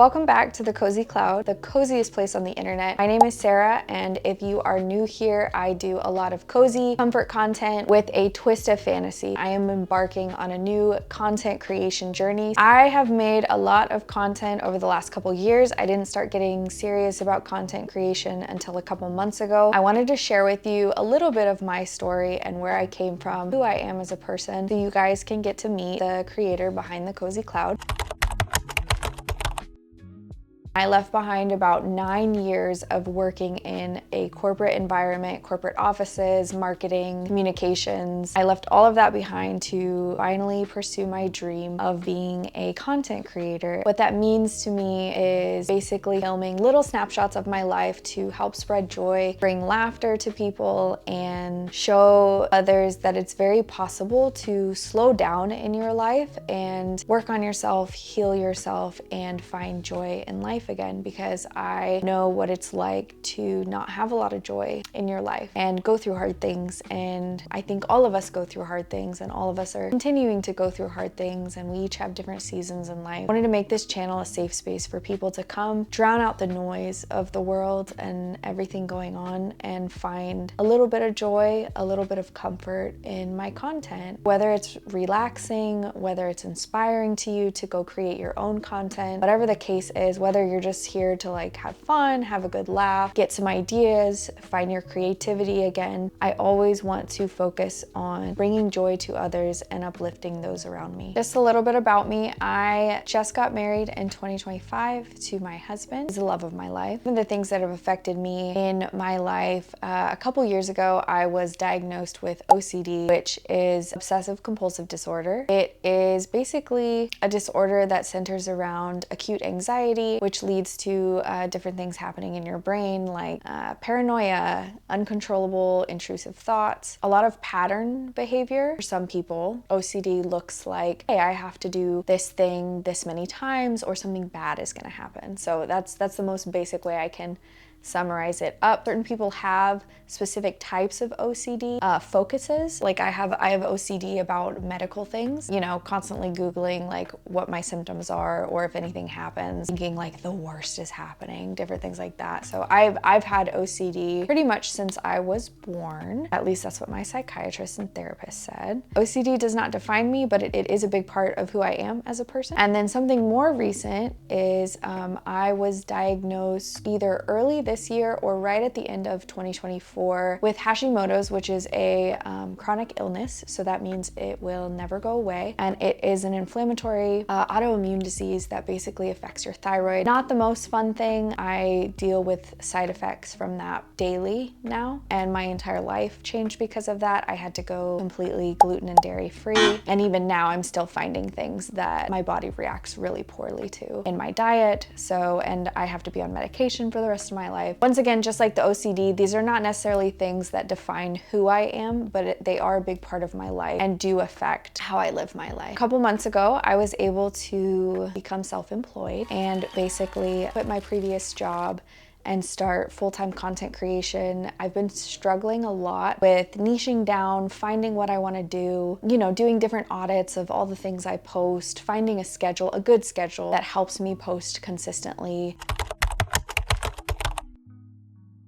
Welcome back to the Cozy Cloud, the coziest place on the internet. My name is Sarah, and if you are new here, I do a lot of cozy comfort content with a twist of fantasy. I am embarking on a new content creation journey. I have made a lot of content over the last couple years. I didn't start getting serious about content creation until a couple months ago. I wanted to share with you a little bit of my story and where I came from, who I am as a person, so you guys can get to meet the creator behind the Cozy Cloud. I left behind about 9 years of working in a corporate environment, corporate offices, marketing, communications. I left all of that behind to finally pursue my dream of being a content creator. What that means to me is basically filming little snapshots of my life to help spread joy, bring laughter to people, and show others that it's very possible to slow down in your life and work on yourself, heal yourself, and find joy in life again, because I know what it's like to not have a lot of joy in your life and go through hard things. And I think all of us go through hard things, and all of us are continuing to go through hard things, and we each have different seasons in life. I wanted to make this channel a safe space for people to come drown out the noise of the world and everything going on and find a little bit of joy, a little bit of comfort in my content. Whether it's relaxing, whether it's inspiring to you to go create your own content, whatever the case is, whether you're just here to like have fun, have a good laugh, get some ideas, find your creativity again. I always want to focus on bringing joy to others and uplifting those around me. Just a little bit about me. I just got married in 2025 to my husband. He's the love of my life. One of the things that have affected me in my life, a couple years ago, I was diagnosed with OCD, which is obsessive compulsive disorder. It is basically a disorder that centers around acute anxiety, which leads to different things happening in your brain, like paranoia, uncontrollable intrusive thoughts, a lot of pattern behavior. For some people, OCD looks like, hey, I have to do this thing this many times or something bad is gonna happen. So that's the most basic way I can summarize it up. Certain people have specific types of OCD focuses. Like I have OCD about medical things, you know, constantly Googling like what my symptoms are, or if anything happens, thinking like the worst is happening, different things like that. So I've had OCD pretty much since I was born. At least that's what my psychiatrist and therapist said. OCD does not define me, but it is a big part of who I am as a person. And then something more recent is I was diagnosed either early this year or right at the end of 2024 with Hashimoto's, which is a chronic illness. So that means it will never go away. And it is an inflammatory autoimmune disease that basically affects your thyroid. Not the most fun thing. I deal with side effects from that daily now, and my entire life changed because of that. I had to go completely gluten and dairy free. And even now I'm still finding things that my body reacts really poorly to in my diet. And I have to be on medication for the rest of my life. Once again, just like the OCD, these are not necessarily things that define who I am, but they are a big part of my life and do affect how I live my life. A couple months ago, I was able to become self-employed and basically quit my previous job and start full-time content creation. I've been struggling a lot with niching down, finding what I want to do, you know, doing different audits of all the things I post, finding a schedule, a good schedule that helps me post consistently.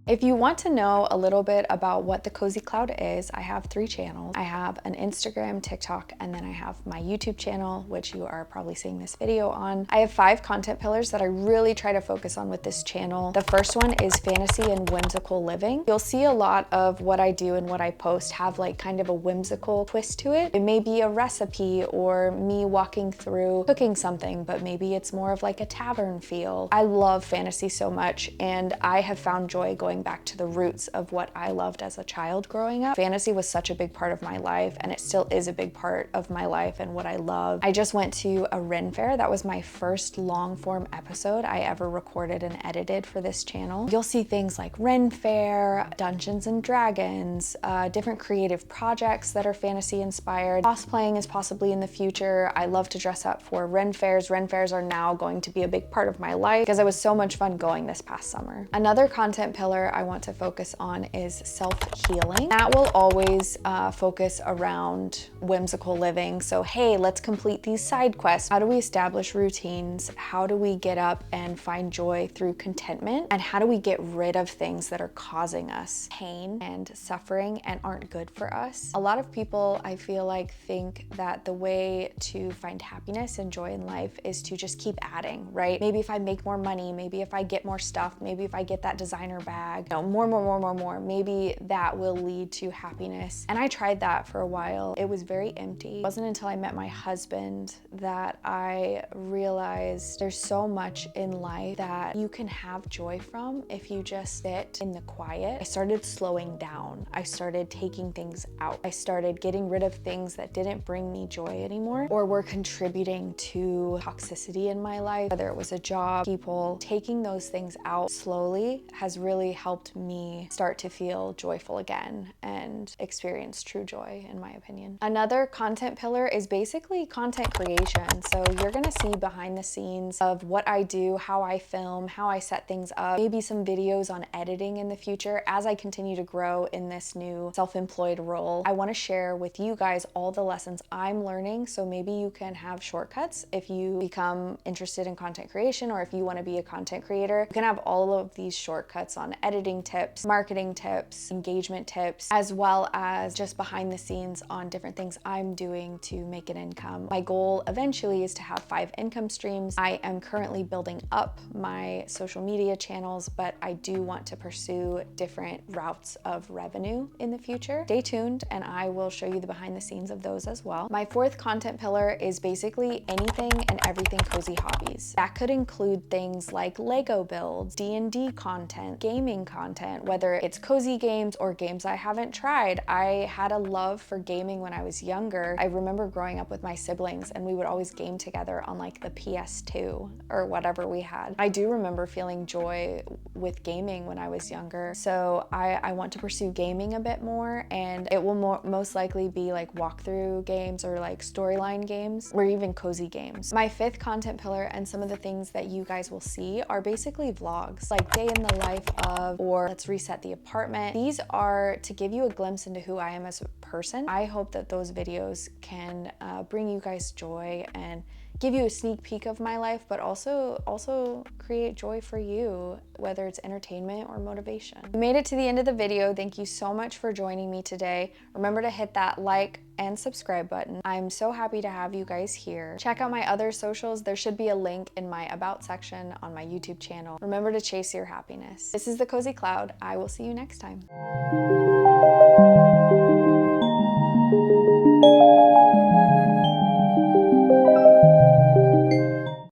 If you want to know a little bit about what the Cozy Cloud is, I have 3 channels. I have an Instagram, TikTok, and then I have my YouTube channel, which you are probably seeing this video on. I have 5 content pillars that I really try to focus on with this channel. The first one is fantasy and whimsical living. You'll see a lot of what I do and what I post have like kind of a whimsical twist to it. It may be a recipe or me walking through cooking something, but maybe it's more of like a tavern feel. I love fantasy so much, and I have found joy going back to the roots of what I loved as a child growing up. Fantasy was such a big part of my life, and it still is a big part of my life and what I love. I just went to a Ren Faire. That was my first long form episode I ever recorded and edited for this channel. You'll see things like Ren Faire, Dungeons and Dragons, different creative projects that are fantasy inspired. Cosplaying is possibly in the future. I love to dress up for Ren Fairs. Ren Fairs are now going to be a big part of my life because it was so much fun going this past summer. Another content pillar pillar I want to focus on is self-healing. That will always focus around whimsical living. So hey, let's complete these side quests. How do we establish routines? How do we get up and find joy through contentment? And how do we get rid of things that are causing us pain and suffering and aren't good for us? A lot of people, I feel like, think that the way to find happiness and joy in life is to just keep adding, right? Maybe if I make more money, maybe if I get more stuff, maybe if I get that designer bag, you know, more, maybe that will lead to happiness. And I tried that for a while. It was very empty. It wasn't until I met my husband that I realized there's so much in life that you can have joy from if you just sit in the quiet. I started slowing down. I started taking things out. I started getting rid of things that didn't bring me joy anymore or were contributing to toxicity in my life, whether it was a job, people. Taking those things out slowly has really helped me start to feel joyful again and experience true joy, in my opinion. Another content pillar is basically content creation. So you're gonna see behind the scenes of what I do, how I film, how I set things up, maybe some videos on editing in the future as I continue to grow in this new self-employed role. I wanna share with you guys all the lessons I'm learning, so maybe you can have shortcuts if you become interested in content creation or if you wanna be a content creator. You can have all of these shortcuts on editing tips, marketing tips, engagement tips, as well as just behind the scenes on different things I'm doing to make an income. My goal eventually is to have 5 income streams. I am currently building up my social media channels, but I do want to pursue different routes of revenue in the future. Stay tuned and I will show you the behind the scenes of those as well. My 4th content pillar is basically anything and everything cozy hobbies. That could include things like Lego builds, D&D content, gaming content, whether it's cozy games or games I haven't tried. I had a love for gaming when I was younger. I remember growing up with my siblings and we would always game together on like the PS2 or whatever we had. I do remember feeling joy with gaming when I was younger. So I want to pursue gaming a bit more, and it will most likely be like walkthrough games or like storyline games or even cozy games. My 5th content pillar and some of the things that you guys will see are basically vlogs, like day in the life of, or let's reset the apartment. These are to give you a glimpse into who I am as a person. I hope that those videos can bring you guys joy and give you a sneak peek of my life, but also create joy for you, whether it's entertainment or motivation. You made it to the end of the video. Thank you so much for joining me today. Remember to hit that like and subscribe button. I'm so happy to have you guys here. Check out my other socials. There should be a link in my about section on my YouTube channel. Remember to chase your happiness. This is the Cozy Cloud. I will see you next time.